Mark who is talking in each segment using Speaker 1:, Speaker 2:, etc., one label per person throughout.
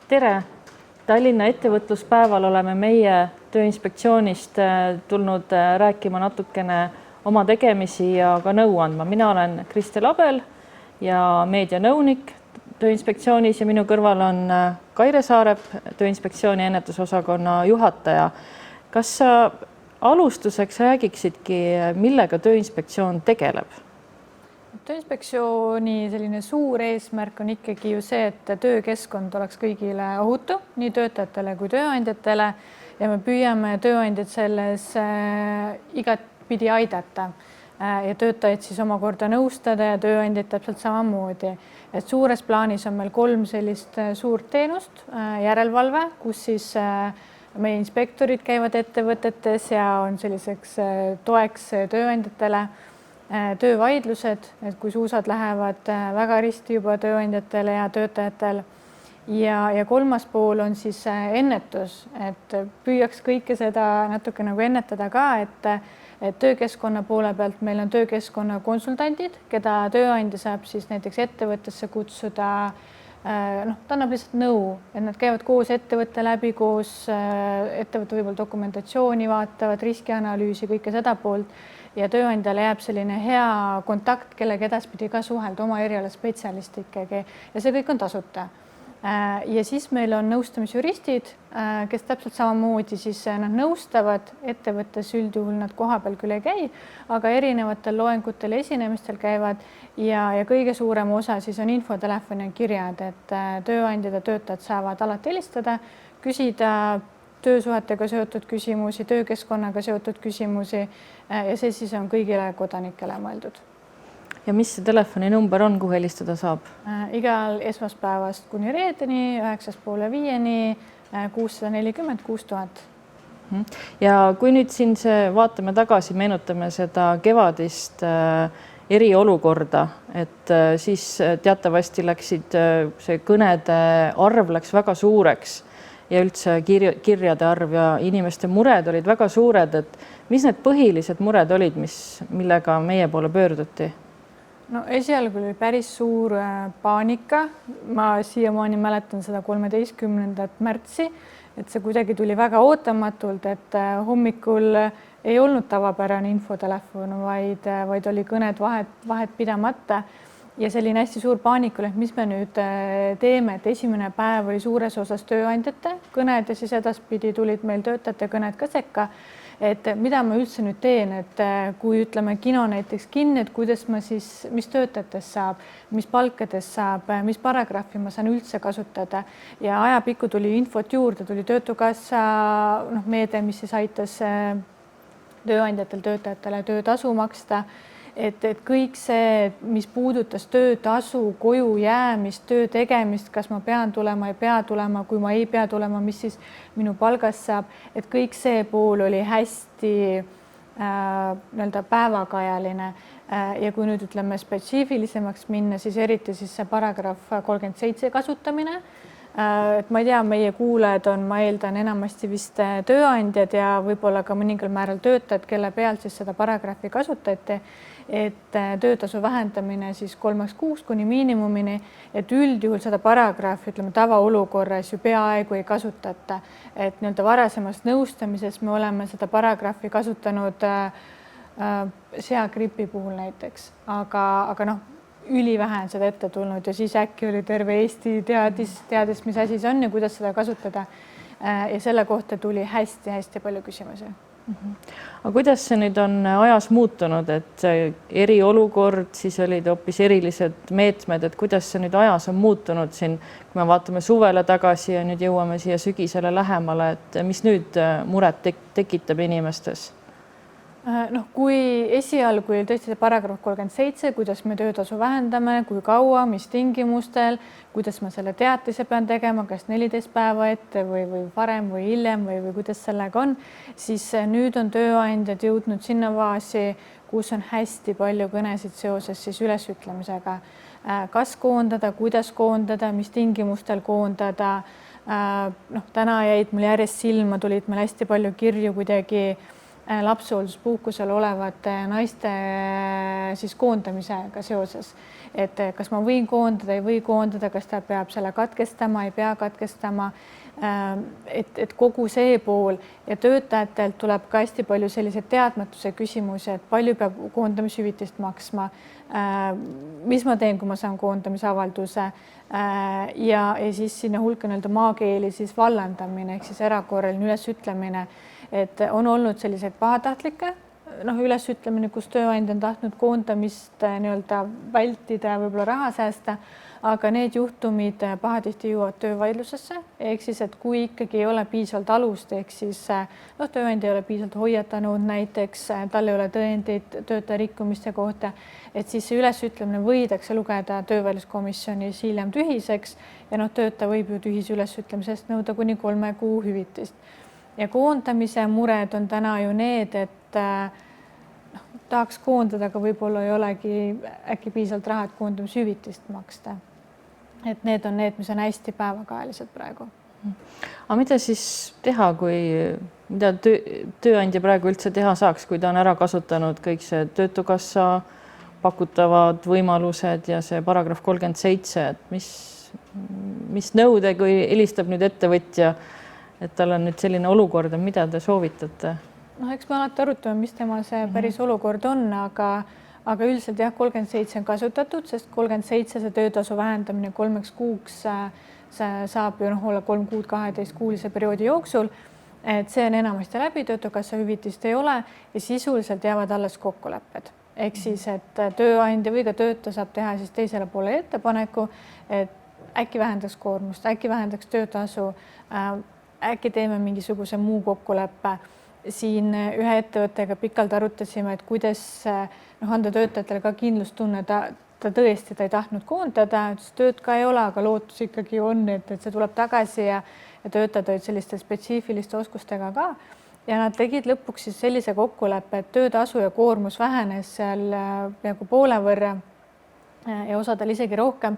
Speaker 1: Tere! Tallinna ettevõtluspäeval oleme meie Tööinspektsioonist tulnud rääkima natukene oma tegemisi ja ka nõu andma. Mina olen Kristel Abel ja meedianõunik Tööinspektsioonis ja minu kõrval on Kaire Saarep, Tööinspektsiooni ennetusosakonna juhataja. Kas sa alustuseks räägiksidki, millega Tööinspektsioon tegeleb?
Speaker 2: Tööinspektsiooni selline suur eesmärk on ikkagi ju see, et töökeskkond oleks kõigile ohutu, nii töötajatele kui tööandjatele ja me püüame tööandjad selles igatpidi aidata ja töötajaid siis omakorda nõustada ja tööandjad täpselt samamoodi. Et suures plaanis on meil 3 sellist suurt teenust, järelevalve, kus siis meie inspektorid käivad ettevõtetes ja on selliseks toeks tööandjatele, töövaidlused, et kui suusad lähevad väga risti juba tööandjatele ja töötajatel ja kolmas pool on siis ennetus, et püüaks kõike seda natuke nagu ennetada ka, et töökeskkonna poole pealt meil on töökeskkonna konsultandid, keda tööandja saab siis näiteks ettevõttesse kutsuda, ta annab lihtsalt nõu, et nad käivad koos ettevõtte läbi, koos ettevõtte võib-olla dokumentatsiooni vaatavad, riskianalüüsi, kõike seda poolt ja tööandjale jääb selline hea kontakt, kellega edaspidi ka suhelda oma eriala spetsialist ikkagi ja see kõik on tasuta. Ja siis meil on nõustamisjuristid, kes täpselt samamoodi siis nad nõustavad ettevõttes, üldjuhul nad kohapeal küll ei käi, aga erinevatel loengutel ja esinemistel käivad ja kõige suurem osa siis on infotelefoni ja kirjad, et tööandjad ja töötajad saavad alati helistada, küsida töösuhetega seotud küsimusi, töökeskkonnaga seotud küsimusi ja see siis on kõigile kodanikele mõeldud.
Speaker 1: Ja mis see telefoninumber on, kuhu helistada saab?
Speaker 2: Igal esmaspäevast kuni reedeni, 9:30 640 6000.
Speaker 1: Ja kui nüüd siin vaatame tagasi, meenutame seda kevadist eriolukorda, et siis teatavasti läksid see kõnede arv läks väga suureks ja üldse kirjade arv ja inimeste mured olid väga suured, et mis need põhilised mured olid, millega meie poole pöörduti?
Speaker 2: No esialgu oli päris suur paanika. Ma siiamaani mäletan seda 13. märtsi, et see kuidagi tuli väga ootamatult, et hommikul ei olnud tavapärane infotelefon, vaid oli kõned vahet pidamata. Ja selline hästi suur paanik oli, et mis me nüüd teeme, et esimene päev oli suures osas tööandjate kõned ja siis edaspidi tulid meil töötajate kõned ka sekka, et mida ma üldse nüüd teen, et kui ütleme kino näiteks kinni, et kuidas ma siis, mis töötajatest saab, mis palkadest saab, mis paragrahvi ma saan üldse kasutada ja ajapikku tuli infot juurde, tuli Töötukassa meede, mis siis aitas tööandjatel töötajatele töötasu maksta. Et kõik see, mis puudutas töötasu, koju jäämist, töö tegemist, kas ma pean tulema, ei pea tulema, kui ma ei pea tulema, mis siis minu palgast saab, et kõik see pool oli hästi päevakajaline ja kui nüüd ütleme spetsiifilisemaks minna, siis eriti siis see paragrahv 37 kasutamine. Et ma ei tea, meie kuulajad on, ma eeldan, enamasti vist tööandjad ja võib-olla ka mõningal määral töötajad, kelle pealt siis seda paragrahvi kasutati, et töötasu vähendamine siis 3 kuuks kuni miinimumini, et üldjuhul seda paragrahvi, ütleme tavaolukorras ju peaaegu ei kasutata, et varasemast nõustamises me oleme seda paragrahvi kasutanud seagripi puhul näiteks, aga ülivähe on seda ette tulnud ja siis äkki oli terve Eesti teadis, mis asi see on ja kuidas seda kasutada. Ja selle kohta tuli hästi palju küsimusi.
Speaker 1: Aga kuidas see nüüd on ajas muutunud, et eriolukord, siis olid hoopis erilised meetmed, et kuidas see nüüd ajas on muutunud siin, kui me vaatame suvele tagasi ja nüüd jõuame siia sügisele lähemale, et mis nüüd muret tekitab inimestes?
Speaker 2: Kui esialgu oli tõesti see paragrahv 37, kuidas me töötasu vähendame, kui kaua, mis tingimustel, kuidas ma selle teatise pean tegema, kas 14 päeva ette või varem või hiljem või kuidas sellega on, siis nüüd on tööandjad jõudnud sinna faasi, kus on hästi palju kõnesid seoses siis ülesütlemisega. Kas koondada, kuidas koondada, mis tingimustel koondada. Täna jäid mul järjest silma, tulid meil hästi palju kirju kuidagi lapsehoolduspuhkusel olevate naiste siis koondamisega seoses, et kas ma võin koondada, ei või koondada, kas ta peab selle katkestama, ei pea katkestama, et kogu see pool ja töötajatelt tuleb ka hästi palju selliseid teadmatuse küsimusi, et palju peab koondamishüvitist maksma, mis ma teen, kui ma saan koondamisavalduse ja siis sinna hulka nii-öelda maakeeli siis vallandamine ehk siis erakorraline ülesütlemine, et on olnud selliseid pahatahtlikke ülesütlemine, kus tööandja on tahtnud koondamist nii-öelda vältida ja võib-olla raha säästa, aga need juhtumid pahatihti jõuavad töövaidlusesse, ehk siis, et kui ikkagi ei ole piisavalt alust, ehk siis tööandja ei ole piisavalt hoiatanud, näiteks tal ei ole tõendeid töötaja rikkumiste kohta, et siis see ülesütlemine võidakse lugeda töövaidluskomisjonis hiljem tühiseks ja töötaja võib ju tühise ülesütlemisest nõuda kuni 3 kuu hüvitist. Ja koondamise mured on täna ju need, et tahaks koondada, aga võib-olla ei olegi äkki piisavalt raha, et koondamishüvitist maksta. Et need on need, mis on hästi päevakajalised praegu.
Speaker 1: Aga mida siis teha, mida tööandja praegu üldse teha saaks, kui ta on ära kasutanud kõik see töötukassa pakutavad võimalused ja see paragrahv 37, et mis nõude, kui helistab nüüd ettevõtja, et tal on nüüd selline olukord, mida te soovitate?
Speaker 2: Eks me alati arutame, mis tema see päris olukord on, aga üldiselt jah, 37 on kasutatud, sest 37 see töötasu vähendamine 3 kuuks saab ju olla 3 kuud 12-kuulise perioodi jooksul, et see on enamasti läbi, töötukassa hüvitist ei ole ja sisuliselt jäävad alles kokkulepped. Ehk siis, et tööandja või ka töötaja saab teha siis teisele poole ettepaneku, et äkki vähendaks koormust, äkki vähendaks töötasu, äkki teeme mingisuguse muu kokkuleppe. Siin ühe ettevõttega pikalt arutasime, et kuidas anda töötajatele ka kindlustunne, ta tõesti ei tahtnud koondada, tööd ka ei ole, aga lootus ikkagi on, et see tuleb tagasi ja töötajad olid selliste spetsiifiliste oskustega ka. Ja nad tegid lõpuks siis sellise kokkuleppe, et töötasu ja koormus vähenes seal peaaegu poole võrra ja osadel isegi rohkem,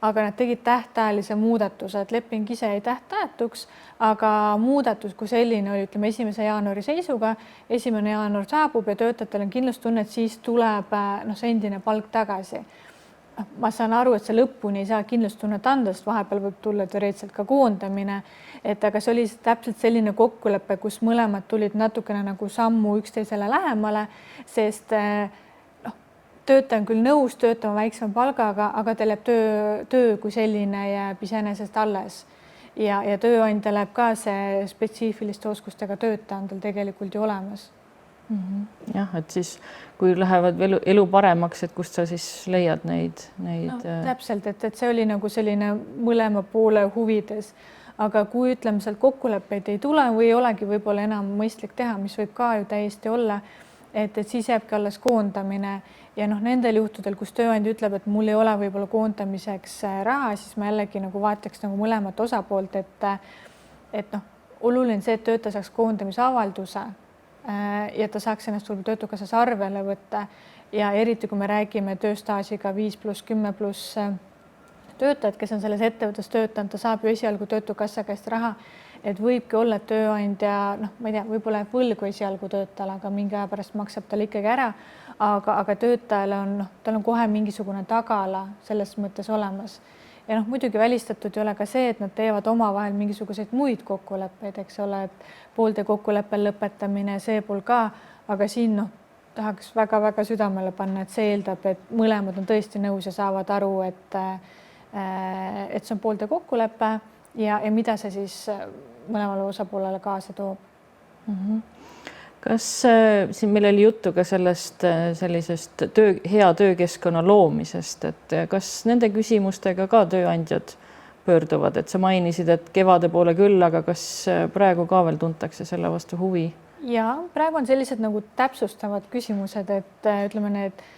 Speaker 2: aga nad tegid tähtajalise muudatuse, et leping ise jäi tähtajatuks, aga muudatus kui selline oli, ütleme 1. jaanuari seisuga, 1. jaanuar saabub ja töötajatel on kindlustunne, et siis tuleb see endine palk tagasi. Ma saan aru, et see lõpuni ei saa kindlustunnet anda, sest vahepeal võib tulla teoreetiliselt ka koondamine, aga see oli täpselt selline kokkulepe, kus mõlemad tulid natukene nagu sammu üksteisele lähemale, sest töötaja on küll nõus töötama väiksema palgaga, aga tal jääb töö kui selline jääb iseenesest alles ja tööandja läheb ka see spetsiifiliste oskustega töötaja on tal tegelikult ju olemas.
Speaker 1: Jah, et siis kui lähevad elu paremaks, et kust sa siis leiad neid?
Speaker 2: Täpselt, et see oli nagu selline mõlema poole huvides, aga kui ütleme sealt kokkuleppeid ei tule või ei olegi võib-olla enam mõistlik teha, mis võib ka ju täiesti olla, et siis jääbki alles koondamine ja nendel juhtudel, kus tööandja ütleb, et mul ei ole võib-olla koondamiseks raha, siis ma jällegi nagu vaataks nagu mõlemat osapoolt, et oluline see, et töötaja saaks koondamisavalduse ja ta saaks ennast töötukassas arvele võtta ja eriti, kui me räägime tööstaažiga 5+10+ töötajad, kes on selles ettevõttes töötanud, ta saab ju esialgu töötukassa käest raha, et võibki olla tööandja, ma ei tea, võib-olla jääb võlgu esialgu töötajale, aga mingi aja pärast maksab tal ikkagi ära, aga töötajale tal on kohe mingisugune tagala selles mõttes olemas. Ja muidugi välistatud ei ole ka see, et nad teevad omavahel mingisuguseid muid kokkuleppeid, eks ole, et poolte kokkuleppel lõpetamine, see pool ka, aga siin tahaks väga-väga südamele panna, et see eeldab, et mõlemad on tõesti nõus ja saavad aru, et see on poolte kokkulepe ja mida see siis mõlemale osapoolele kaasa toob.
Speaker 1: Kas siin meil oli juttu ka sellisest hea töökeskkonna loomisest, et kas nende küsimustega ka tööandjad pöörduvad, et sa mainisid, et kevade poole küll, aga kas praegu ka veel tuntakse selle vastu huvi?
Speaker 2: Ja praegu on sellised nagu täpsustavad küsimused, et ütleme, need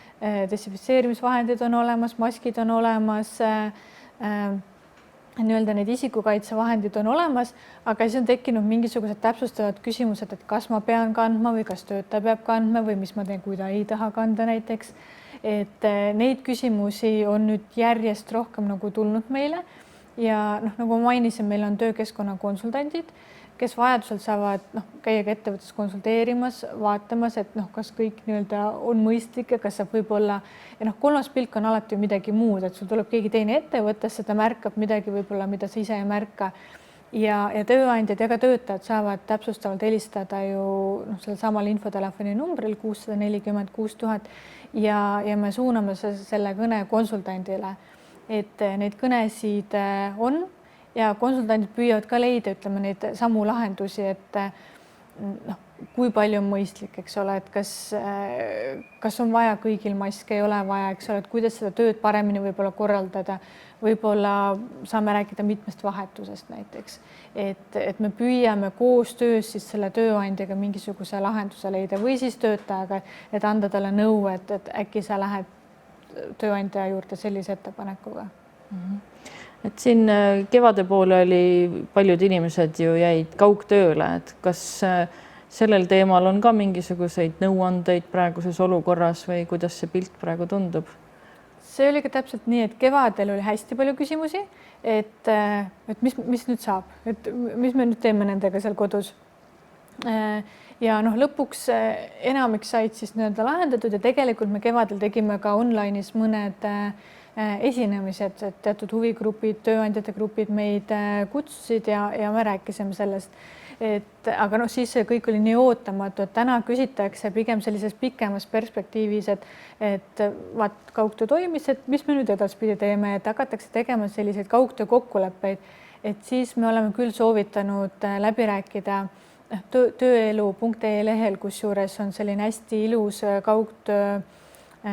Speaker 2: desinfitseerimisvahendid on olemas, maskid on olemas, nii-öelda need isikukaitsevahendid on olemas, aga siis on tekkinud mingisugused täpsustavad küsimused, et kas ma pean kandma või kas töötaja peab kandma või mis ma teen, kui ta ei taha kanda näiteks. Et neid küsimusi on nüüd järjest rohkem nagu tulnud meile ja nagu ma mainisin, meil on töökeskkonna konsultandid, kes vajadusel saavad käia ka ettevõttes konsulteerimas, vaatamas, et kas kõik nii-öelda on mõistlik ja kas saab võib-olla ja kolmas pilk on alati midagi muud, et sul tuleb keegi teine ettevõttesse, ta märkab midagi võib-olla, mida sa ise ei märka ja tööandjad ja ka töötajad saavad täpsustavalt helistada ju sellel samal infotelefoni numbril 640 6000 ja me suuname selle kõne konsultandile, et neid kõnesid on ja konsultandid püüavad ka leida, ütleme, neid samu lahendusi, et kui palju on mõistlik, eks ole, et kas on vaja kõigil maske, ei ole vaja, eks ole, et kuidas seda tööd paremini võib-olla korraldada, võib-olla saame rääkida mitmest vahetusest näiteks, et me püüame koostöös siis selle tööandjaga mingisuguse lahenduse leida või siis töötajaga, et anda talle nõu, et äkki sa lähed tööandja juurde sellise ettepanekuga.
Speaker 1: Et siin kevade poole paljud inimesed ju jäid kaugtööle, et kas sellel teemal on ka mingisuguseid nõuandeid praeguses olukorras või kuidas see pilt praegu tundub?
Speaker 2: See oli ka täpselt nii, et kevadel oli hästi palju küsimusi, et mis nüüd saab, et mis me nüüd teeme nendega seal kodus. Ja lõpuks enamik said siis nii-öelda lahendatud ja tegelikult me kevadel tegime ka online'is mõned esinemised, et teatud huvigrupid, tööandjate grupid meid kutsusid ja me rääkisime sellest, aga siis see kõik oli nii ootamatu, et täna küsitakse pigem sellises pikemas perspektiivis, et vaat kaugtöö toimis, et mis me nüüd edaspidi teeme, et hakatakse tegema selliseid kaugtöö kokkuleppeid, et siis me oleme küll soovitanud läbi rääkida tööelu.ee lehel, kusjuures on selline hästi ilus kaugtöö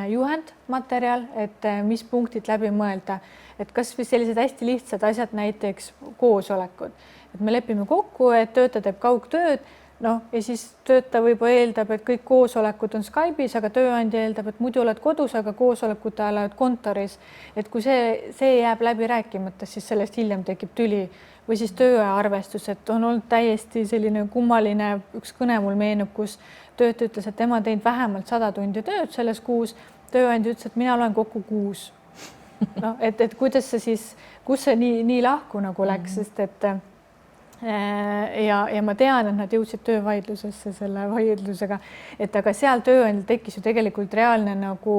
Speaker 2: juhendmaterjal, et mis punktid läbi mõelda, et kas või sellised hästi lihtsad asjad, näiteks koosolekud, et me lepime kokku, et töötaja teeb kaugtööd, ja siis töötaja võib-olla eeldab, et kõik koosolekud on Skype'is, aga tööandja eeldab, et muidu oled kodus, aga koosolekute ajal oled kontoris, et kui see jääb läbi rääkimata, siis sellest hiljem tekib tüli või siis tööaja arvestus, et on olnud täiesti selline kummaline, üks kõne mul meenub, kus töötaja ütles, et tema teinud vähemalt 100 tundi tööd selles kuus, tööandja ütles, et mina loen kokku 6. Et kuidas see siis, kus see nii lahku nagu läks, sest et ja ma tean, et nad jõudsid töövaidlusesse selle vaidlusega, et aga seal tööandjal tekkis ju tegelikult reaalne nagu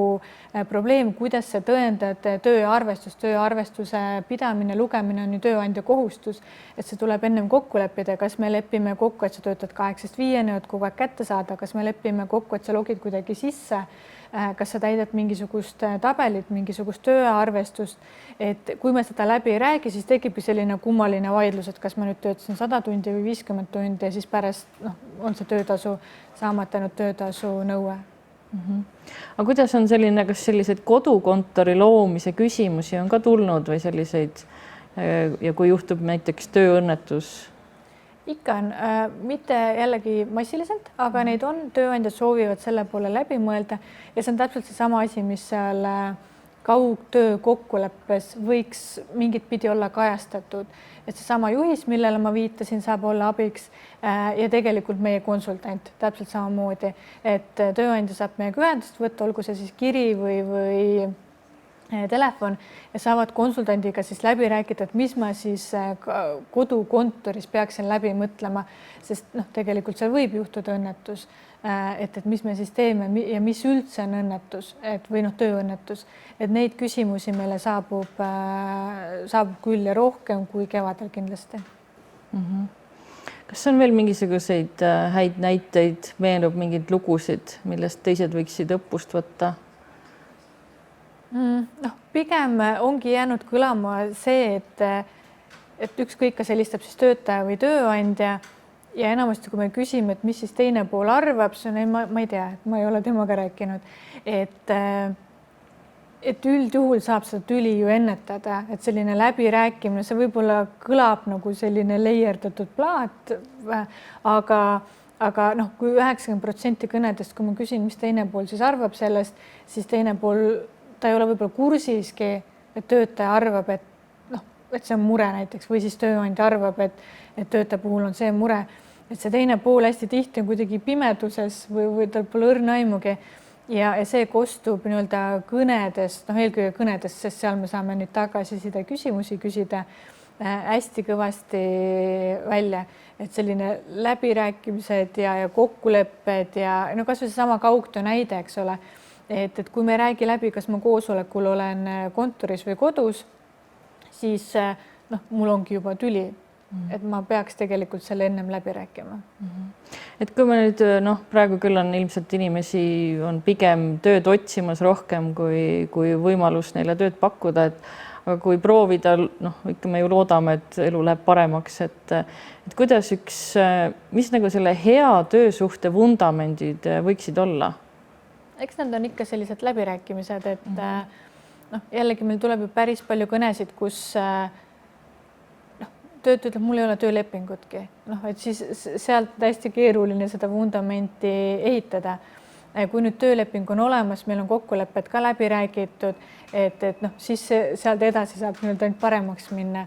Speaker 2: probleem, kuidas see tõendad tööarvestuse pidamine, lugemine on ju tööandja kohustus, et see tuleb ennem kokku leppida, kas me lepime kokku, et sa töötad 8-5, et kogu aeg kätte saada, kas me lepime kokku, et sa logid kuidagi sisse, kas sa täidad mingisugust tabelit, mingisugust tööarvestust, et kui me seda läbi ei räägi, siis tekibki selline kummaline vaidlus, et kas ma nüüd töötasin 100 tundi või 50 tundi ja siis pärast on see töötasu saamata ainult töötasu nõue.
Speaker 1: Aga kuidas on selline, kas sellised kodukontori loomise küsimusi on ka tulnud või selliseid ja kui juhtub näiteks tööõnnetus?
Speaker 2: Ikka on, mitte jällegi massiliselt, aga neid on, tööandjad soovivad selle poole läbi mõelda ja see on täpselt seesama asi, mis seal kaugtöö kokkuleppes võiks mingit pidi olla kajastatud, et seesama juhis, millele ma viitasin, saab olla abiks ja tegelikult meie konsultant täpselt samamoodi, et tööandja saab meiega ühendust võtta, olgu see siis kiri või telefon ja saavad konsultandiga siis läbi rääkida, et mis ma siis kodukontoris peaksin läbi mõtlema, sest tegelikult seal võib juhtuda õnnetus, et mis me siis teeme ja mis üldse on õnnetus, et või tööõnnetus, et neid küsimusi meile saabub küll ja rohkem kui kevadel kindlasti.
Speaker 1: Kas on veel mingisuguseid häid näiteid, meenub mingeid lugusid, millest teised võiksid õppust võtta?
Speaker 2: Pigem ongi jäänud kõlama see, et ükskõik, kas helistab siis töötaja või tööandja ja enamasti, kui me küsime, et mis siis teine pool arvab, see on, ma ei tea, et ma ei ole temaga rääkinud, et üldjuhul saab seda tüli ju ennetada, et selline läbirääkimine, see võib-olla kõlab nagu selline leierdatud plaat, aga kui 90% kõnedest, kui ma küsin, mis teine pool siis arvab sellest, siis teine pool ta ei ole võib-olla kursiski, et töötaja arvab, et see on mure näiteks või siis tööandja arvab, et töötaja puhul on see mure, et see teine pool hästi tihti on kuidagi pimeduses või tal pole õrna aimugi ja see kostub nii-öelda kõnedest, eelkõige kõnedest, sest seal me saame nüüd tagasiside küsimusi küsida hästi kõvasti välja, et selline läbirääkimised ja kokkulepped ja no kasvõi seesama kaugtöö näide, eks ole, et kui me ei räägi läbi, kas ma koosolekul olen kontoris või kodus, siis noh, mul ongi juba tüli, et ma peaks tegelikult selle ennem läbi rääkima.
Speaker 1: Et kui me nüüd noh, praegu küll on ilmselt inimesi on pigem tööd otsimas rohkem kui võimalus neile tööd pakkuda, aga kui proovida, noh, ikka me ju loodame, et elu läheb paremaks, et kuidas mis nagu selle hea töösuhte vundamendid võiksid olla?
Speaker 2: Eks need on ikka sellised läbirääkimised, et noh, jällegi meil tuleb ju päris palju kõnesid, kus töötaja ütleb, mul ei ole töölepingutki, noh, et siis sealt hästi keeruline seda vundamenti ehitada. Kui nüüd tööleping on olemas, meil on kokkulepped ka läbi räägitud, et noh, siis sealt edasi saab nii-öelda ainult paremaks minna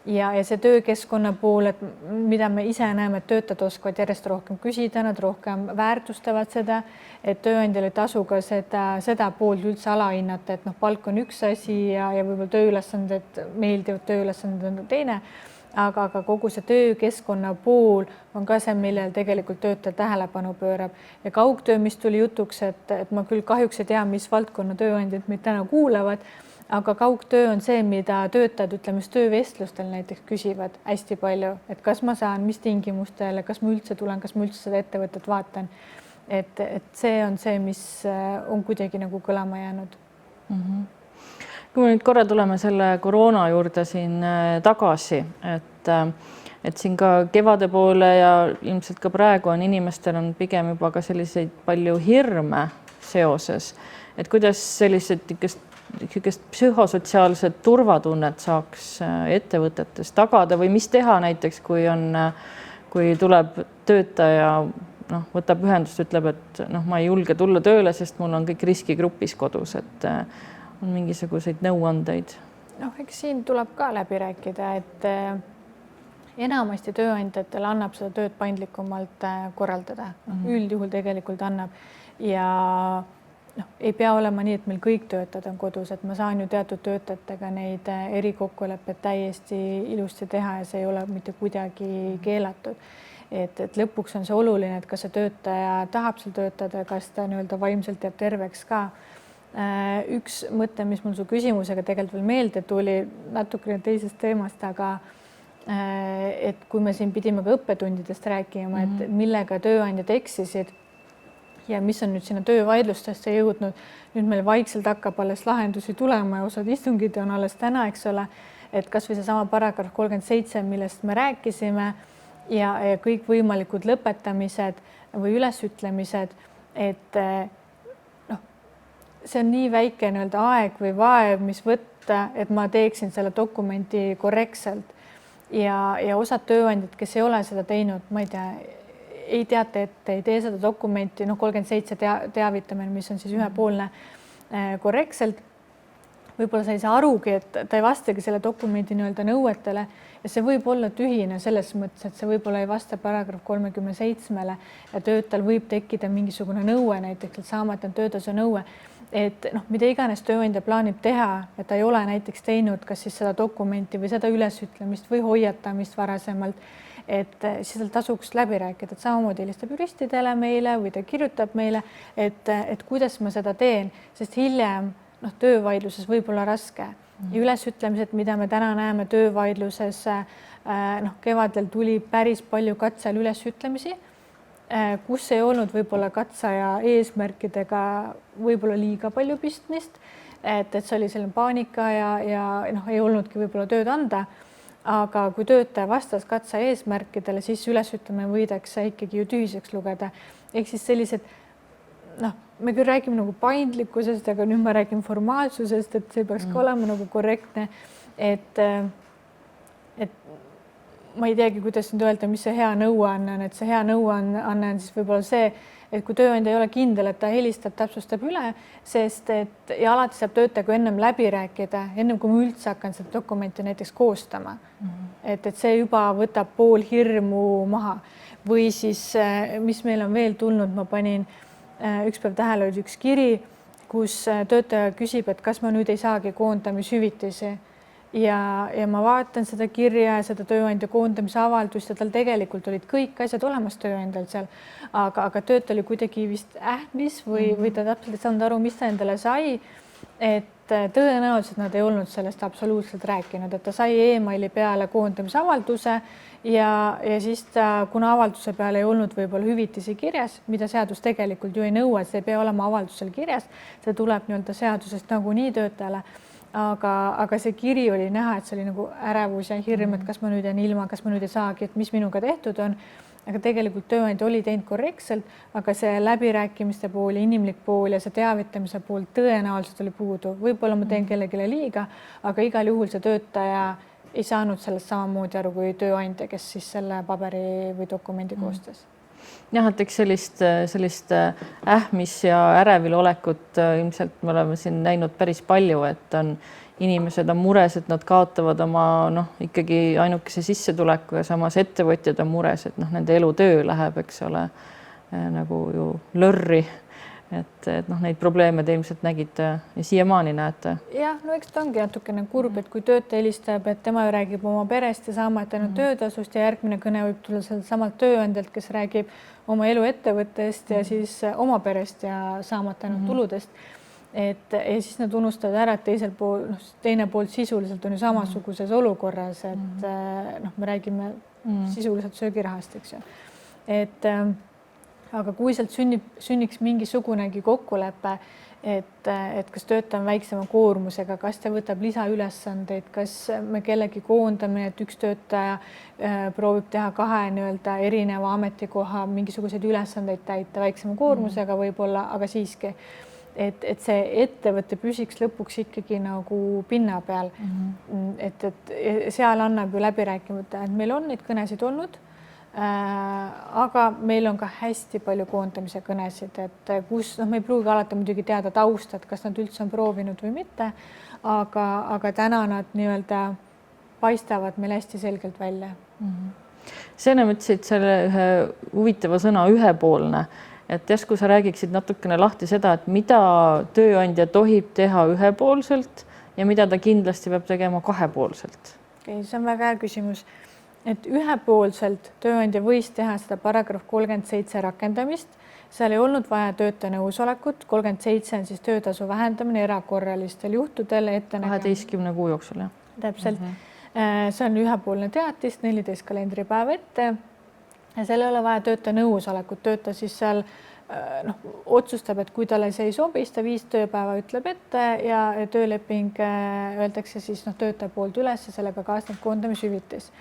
Speaker 2: ja see töökeskkonna pool, et mida me ise näeme, et töötajad oskavad järjest rohkem küsida, nad rohkem väärtustavad seda, et tööandjal ei tasu ka seda poolt üldse alahinnata, et noh, palk on üks asi ja võib-olla tööülesanded, meeldivad tööülesanded on teine. Aga kogu see töökeskkonna pool on ka see, millel tegelikult töötaja tähelepanu pöörab ja kaugtöö, mis tuli jutuks, et ma küll kahjuks ei tea, mis valdkonna tööandjad meid täna kuulavad, aga kaugtöö on see, mida töötajad, ütleme, töövestlustel näiteks küsivad hästi palju, et kas ma saan, mis tingimustel, kas ma üldse tulen, kas ma üldse seda ettevõtet vaatan. Et see on see, mis on kuidagi nagu kõlama jäänud.
Speaker 1: Kui me nüüd korra tuleme selle koroona juurde siin tagasi, et siin ka kevade poole ja ilmselt ka praegu on inimestel on pigem juba ka selliseid palju hirme seoses, et kuidas sellised niisugust psühhosotsiaalset turvatunnet saaks ettevõtetes tagada või mis teha näiteks, kui tuleb töötaja, noh, võtab ühendust, ütleb, et noh, ma ei julge tulla tööle, sest mul on kõik riskigrupis kodus, et on mingisuguseid nõuandeid?
Speaker 2: Noh, eks siin tuleb ka läbi rääkida, et enamasti tööandjatele annab seda tööd paindlikumalt korraldada. Üldjuhul tegelikult annab ja noh, ei pea olema nii, et meil kõik töötajad on kodus, et ma saan ju teatud töötajatega neid erikokkulepped täiesti ilusti teha ja see ei ole mitte kuidagi keelatud. Et lõpuks on see oluline, et kas see töötaja tahab seal töötada, kas ta nii-öelda vaimselt jääb terveks ka. Üks mõte, mis mul su küsimusega tegelikult veel meelde tuli natukene teisest teemast, aga et kui me siin pidime ka õppetundidest rääkima, et millega tööandjad eksisid ja mis on nüüd sinna töövaidlustesse jõudnud, nüüd meil vaikselt hakkab alles lahendusi tulema ja osad istungid on alles täna, eks ole, et kas või seesama paragrahv 37, millest me rääkisime ja kõik võimalikud lõpetamised või ülesütlemised, et see on nii väike nii-öelda aeg või vaev, mis võtta, et ma teeksin selle dokumenti korrektselt ja osad tööandjad, kes ei ole seda teinud, ma ei tea, ei teata ette, ei tee seda dokumenti, 37 teavitamine, mis on siis ühepoolne korrektselt. Võib-olla sa ei saa arugi, et ta ei vastagi selle dokumendi nii-öelda nõuetele ja see võib olla tühine selles mõttes, et see võib-olla ei vasta paragrahv 37-le ja töötajal võib tekkida mingisugune nõue, näiteks saamata töötasu nõue, et noh, mida iganes tööandja plaanib teha, et ta ei ole näiteks teinud kas siis seda dokumenti või seda ülesütlemist või hoiatamist varasemalt, et siis tal tasuks läbi rääkida, et samamoodi helistab juristidele meile või ta kirjutab meile, et kuidas ma seda teen, sest hiljem töövaidluses võib olla raske. Ja ülesütlemised, mida me täna näeme töövaidluses, kevadel tuli päris palju katsel ülesütlemisi, kus ei olnud võib-olla katsaja eesmärkidega võib-olla liiga palju pistmist, et see oli selline paanika ja ei olnudki võib-olla tööd anda, aga kui töötaja vastas katsa eesmärkidele, siis ülesütlemine võidakse ikkagi ju tühiseks lugeda. Ehk siis sellised me küll räägime nagu paindlikkusest, aga nüüd ma räägin formaalsusest, et see peaks ka olema nagu korrektne, et ma ei teagi, kuidas nüüd öelda, mis see hea nõuanne on, et see hea nõuanne on siis võib-olla see, et kui tööandja ei ole kindel, et ta helistab, täpsustab üle, sest et ja alati saab töötajaga ennem läbi rääkida, ennem kui ma üldse hakkan seda dokumenti näiteks koostama. Et see juba võtab pool hirmu maha või siis, mis meil on veel tulnud, ma panin üks päev tähele oli üks kiri, kus töötaja küsib, et kas ma nüüd ei saagi koondamishüvitisi. ja ma vaatan seda kirja ja seda tööandja koondamise avaldust ja tal tegelikult olid kõik asjad olemas tööandjal seal, aga töötaja oli kuidagi vist ähmis või ta täpselt ei saanud aru, mis ta endale sai. Et tõenäoliselt nad ei olnud sellest absoluutselt rääkinud, et ta sai emaili peale koondamise avalduse ja siis ta, kuna avalduse peale ei olnud võib-olla hüvitisi kirjas, mida seadus tegelikult ju ei nõua, see ei pea olema avaldusel kirjas, see tuleb nii-öelda seadusest nagunii töötajale, aga see kiri oli näha, et see oli nagu ärevus ja hirm, et kas ma nüüd jään ilma, kas ma nüüd ei saagi, et mis minuga tehtud on. Aga tegelikult tööandja oli teinud korrektselt, aga see läbirääkimiste pool, inimlik pool ja see teavitamise pool tõenäoliselt oli puudu. Võib-olla ma teen kellelegi liiga, aga igal juhul see töötaja ei saanud sellest samamoodi aru kui tööandja, kes siis selle paberi või dokumendi koostas.
Speaker 1: Jah, et eks sellist ähmis ja ärevil olekut ilmselt me oleme siin näinud päris palju, et inimesed on mures, et nad kaotavad oma ikkagi ainukese sissetuleku ja samas ettevõtjad on mures, et nende elutöö läheb, eks ole, nagu ju lörri. Et neid probleeme te ilmselt nägite ja siiamaani näete.
Speaker 2: Jah, no eks ta ongi natukene kurb, et kui töötaja helistab, et tema räägib oma perest ja saamata ainult töötasust ja järgmine kõne võib tulla samalt tööandjalt, kes räägib oma elu ettevõttest ja siis oma perest ja saamata ainult tuludest. Ja siis nad unustavad ära, et teine pool sisuliselt on ju samasuguses olukorras, et me räägime sisuliselt söögirahast, eks ju. Aga kui sealt sünniks mingisugunegi kokkulepe, et kas töötaja on väiksema koormusega, kas ta võtab lisaülesandeid, kas me kellegi koondame, et üks töötaja proovib teha kahe nii-öelda erineva ametikoha mingisuguseid ülesandeid täita väiksema koormusega võib-olla, aga siiski, et see ettevõte püsiks lõpuks ikkagi nagu pinna peal. Et seal annab ju läbirääkimata, et meil on neid kõnesid olnud, aga meil on ka hästi palju koondamise kõnesid, et kus me ei pruugi alati muidugi teada tausta, et kas nad üldse on proovinud või mitte, aga täna nad nii-öelda paistavad meil hästi selgelt välja.
Speaker 1: See enam ütlesid selle ühe huvitava sõna ühepoolne, et järsku sa räägiksid natukene lahti seda, et mida tööandja tohib teha ühepoolselt ja mida ta kindlasti peab tegema kahepoolselt?
Speaker 2: See on väga hea küsimus. Et ühepoolselt tööandja võis teha seda paragrahv 37 rakendamist, seal ei olnud vaja töötaja nõusolekut, 37 on siis töötasu vähendamine erakorralistel juhtudel ette
Speaker 1: 12 kuu jooksul, jah?
Speaker 2: Täpselt. See on ühepoolne teatis, 14 kalendripäeva ette ja seal ei ole vaja töötaja nõusolekut, töötaja siis seal otsustab, et kui talle see ei sobi, siis ta 5 tööpäeva ütleb ette ja tööleping öeldakse siis töötaja poolt üles ja sellega kaasneb koondamishüvitis.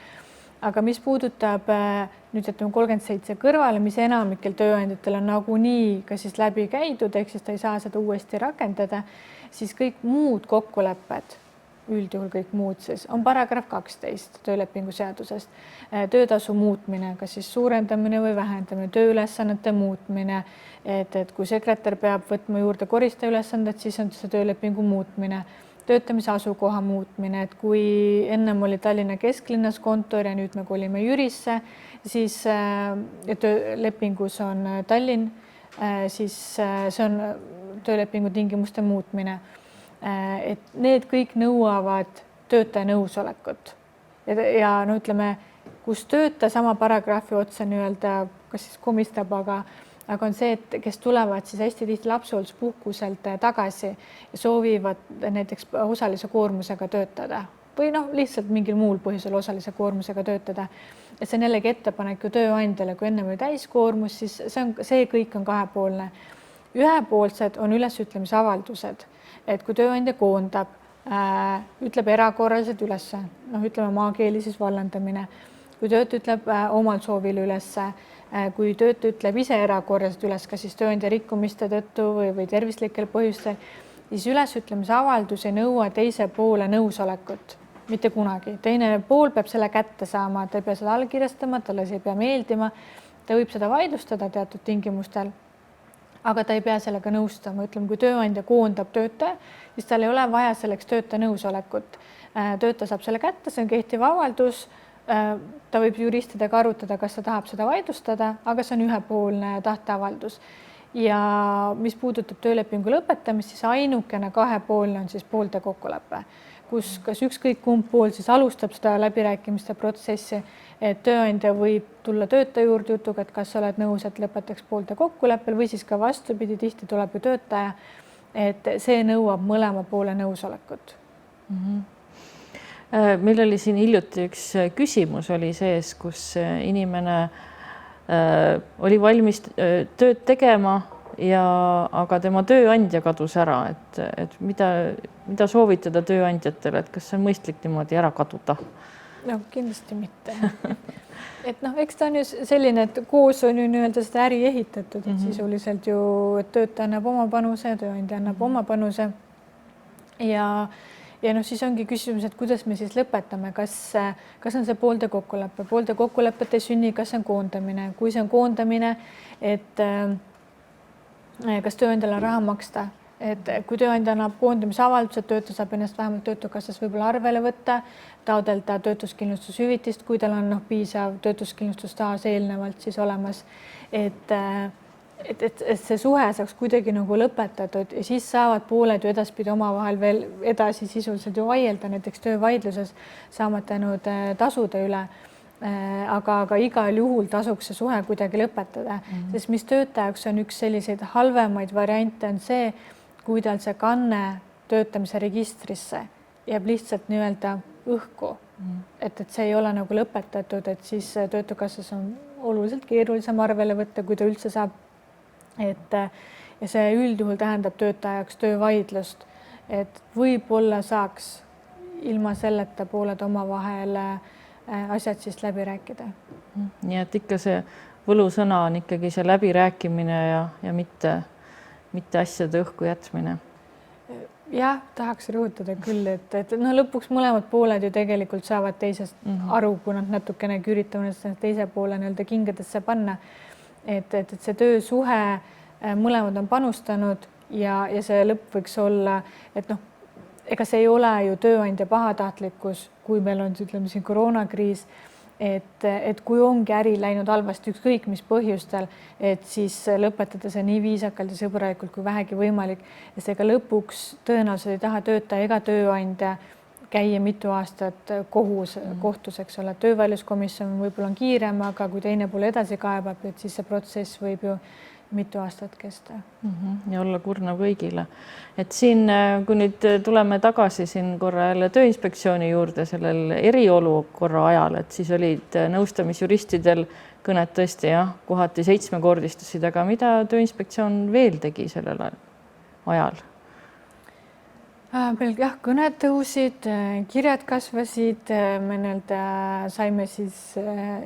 Speaker 2: Aga mis puudutab nüüd 37 kõrvale, mis enamikel tööandjatel on nagunii ka siis läbi käidud, ehk siis ta ei saa seda uuesti rakendada, siis kõik muud kokkulepped, üldjuhul kõik muud siis, on paragrahv 12 töölepingu seadusest. Töötasu muutmine, kas siis suurendamine või vähendamine, tööülesannete muutmine, et kui sekretär peab võtma juurde koristaja ülesanded, siis on see töölepingu muutmine. Töötamise asukoha muutmine, et kui ennem oli Tallinna kesklinnas kontor ja nüüd me kolime Jürisse, siis töölepingus on Tallinn, siis see on töölepingu tingimuste muutmine. Et need kõik nõuavad töötaja nõusolekut ja ütleme, kus töötaja sama paragrahvi otsa nii-öelda, kas siis komistab, aga on see, et kes tulevad siis hästi tihti lapsehoolduspuhkuselt tagasi ja soovivad näiteks osalise koormusega töötada või lihtsalt mingil muul põhjusel osalise koormusega töötada. Et see on jällegi ettepanek ju tööandjale, kui ennem oli täiskoormus, siis see kõik on kahepoolne. Ühepoolsed on ülesütlemise avaldused, et kui tööandja koondab, ütleb erakorraliselt ülesse, ütleme maakeeli siis vallandamine, kui töötaja ütleb omal soovil ülesse, kui töötaja ütleb ise erakorraliselt üles, kas siis tööandja rikkumiste tõttu või tervislikel põhjustel, siis ülesütlemise avaldus ei nõua teise poole nõusolekut, mitte kunagi. Teine pool peab selle kätte saama, ta ei pea seda allkirjastama, talle see ei pea meeldima, ta võib seda vaidlustada teatud tingimustel, aga ta ei pea sellega nõustama. Ütleme, kui tööandja koondab töötaja, siis tal ei ole vaja selleks töötaja nõusolekut. Töötaja saab selle kätte, see on kehtiv avaldus. Ta võib juristidega arutada, kas ta tahab seda vaidlustada, aga see on ühepoolne tahteavaldus. Ja mis puudutab töölepingu lõpetamist, siis ainukene kahepoolne on siis poolte kokkulepe. kus kas ükskõik kumb pool siis alustab seda läbirääkimiste protsessi, et tööandja võib tulla töötaja juurde jutuga, et kas sa oled nõus, et lõpetaks poolte kokkuleppel või siis ka vastupidi, tihti tuleb ju töötaja, et see nõuab mõlema poole nõusolekut.
Speaker 1: Meil oli siin hiljuti üks küsimus oli sees, kus inimene oli valmis tööd tegema aga tema tööandja kadus ära, et mida soovitada tööandjatele, et kas see on mõistlik niimoodi ära kaduda?
Speaker 2: No kindlasti mitte. Et eks ta on ju selline, et koos on ju nii-öelda seda äri ehitatud, et sisuliselt ju töötaja annab oma panuse, tööandja annab oma panuse ja siis ongi küsimus, et kuidas me siis lõpetame, kas on see poolte kokkulepet ei sünni, kas see on koondamine, kui see on koondamine, et kas tööandjal on raha maksta, et kui tööandja annab koondamise avalduse, töötaja saab ennast vähemalt Töötukassas võib-olla arvele võtta, taodelda töötuskindlustushüvitist, kui tal on piisav töötuskindlustusstaaž eelnevalt siis olemas, et see suhe saaks kuidagi nagu lõpetatud ja siis saavad pooled ju edaspidi omavahel veel edasi sisuliselt ju vaielda näiteks töövaidluses saamata jäänud tasude üle. Aga igal juhul tasuks see suhe kuidagi lõpetada, sest mis töötajaks on üks selliseid halvemaid variante on see, kui tal see kanne töötamise registrisse jääb lihtsalt nii-öelda õhku, et see ei ole nagu lõpetatud, et siis Töötukassas on oluliselt keerulisem arvele võtta, kui ta üldse saab. Ja see üldjuhul tähendab töötajaks töövaidlust, et võib-olla saaks ilma selleta pooled omavahel asjad siis läbi rääkida.
Speaker 1: Nii et ikka see võlusõna on ikkagi see läbirääkimine ja mitte asjade õhku jätmine.
Speaker 2: Jah, tahaks rõhutada küll, et lõpuks mõlemad pooled ju tegelikult saavad teisest aru, kui nad natukene üritavad teise poole nii-öelda kingadesse panna. Et see töösuhe mõlemad on panustanud ja see lõpp võiks olla, et ega see ei ole ju tööandja pahatahtlikkus, kui meil on, ütleme siin koroonakriis, et kui ongi äri läinud halvasti ükskõik mis põhjustel, et siis lõpetada see nii viisakalt ja sõbralikult kui vähegi võimalik. Ja seega lõpuks tõenäoliselt ei taha töötaja ega tööandja käia mitu aastat kohtus, eks ole. Töövaidluskomisjon võib-olla on kiirem, aga kui teine pool edasi kaebab, et siis see protsess võib ju mitu aastat kesta.
Speaker 1: Ja olla kurnav kõigile. Et siin, kui nüüd tuleme tagasi siin korra jälle Tööinspektsiooni juurde sellel eriolukorra ajal, et siis olid nõustamisjuristidel kõned tõesti kohati 7-kordistusid, aga mida Tööinspektsioon veel tegi sellel ajal?
Speaker 2: Meil kõned tõusid, kirjad kasvasid, me saime siis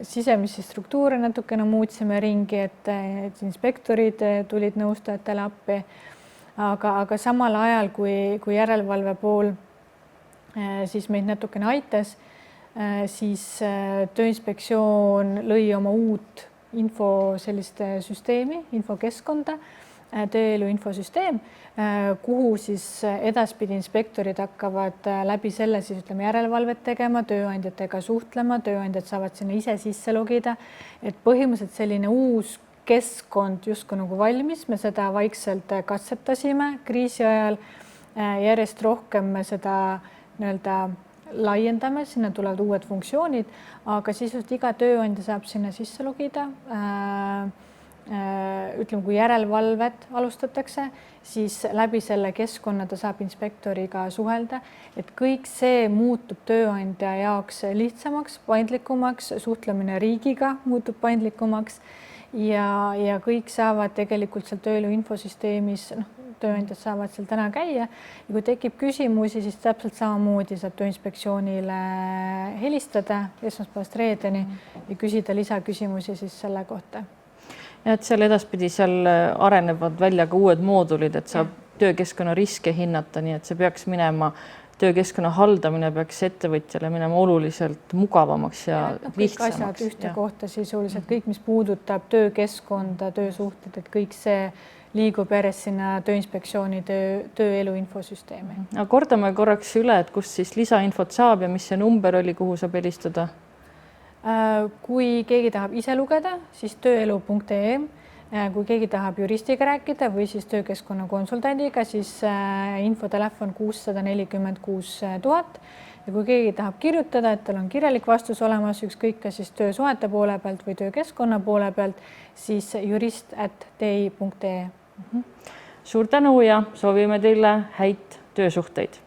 Speaker 2: sisemisi struktuure natukene muutsime ringi, et inspektorid tulid nõustajatele appi, aga samal ajal, kui järelevalve pool siis meid natukene aitas, siis Tööinspektsioon lõi oma uut info sellist süsteemi, infokeskkonda, tööelu infosüsteem, kuhu siis edaspidi inspektorid hakkavad läbi selle siis järelevalvet tegema, tööandjatega suhtlema, tööandjad saavad sinna ise sisse logida, et põhimõtteliselt selline uus keskkond justkui nagu valmis, me seda vaikselt katsetasime kriisi ajal, järjest rohkem me seda nii-öelda laiendame, sinna tulevad uued funktsioonid, aga sisult iga tööandja saab sinna sisse logida. Ütleme, kui järelevalvet alustatakse, siis läbi selle keskkonna ta saab inspektoriga suhelda, et kõik see muutub tööandja jaoks lihtsamaks, paindlikumaks, suhtlemine riigiga muutub paindlikumaks ja kõik saavad tegelikult seal tööelu infosüsteemis, tööandjad saavad seal täna käia ja kui tekib küsimusi, siis täpselt samamoodi saab Tööinspektsioonile helistada esmaspäevast reedeni ja küsida lisaküsimusi siis selle kohta.
Speaker 1: Ja et seal edaspidi seal arenevad välja ka uued moodulid, et saab töökeskkonna riske hinnata, nii et see peaks minema, töökeskkonna haldamine peaks ettevõtjale minema oluliselt mugavamaks ja lihtsamaks.
Speaker 2: Kõik asjad ühte kohta sisuliselt, kõik, mis puudutab töökeskkonda, töösuhted, et kõik see liigub järjest sinna Tööinspektsiooni tööelu infosüsteemi.
Speaker 1: Kordame korraks üle, et kus siis lisainfot saab ja mis see number oli, kuhu saab helistada?
Speaker 2: Kui keegi tahab ise lugeda, siis tööelu.ee, kui keegi tahab juristiga rääkida või siis töökeskkonna konsultandiga, siis infotelefon 646 000 ja kui keegi tahab kirjutada, et tal on kirjalik vastus olemas, ükskõik kas siis töösuhete poole pealt või töökeskkonna poole pealt, siis jurist@ti.ee.
Speaker 1: Suur tänu ja soovime teile häid töösuhteid.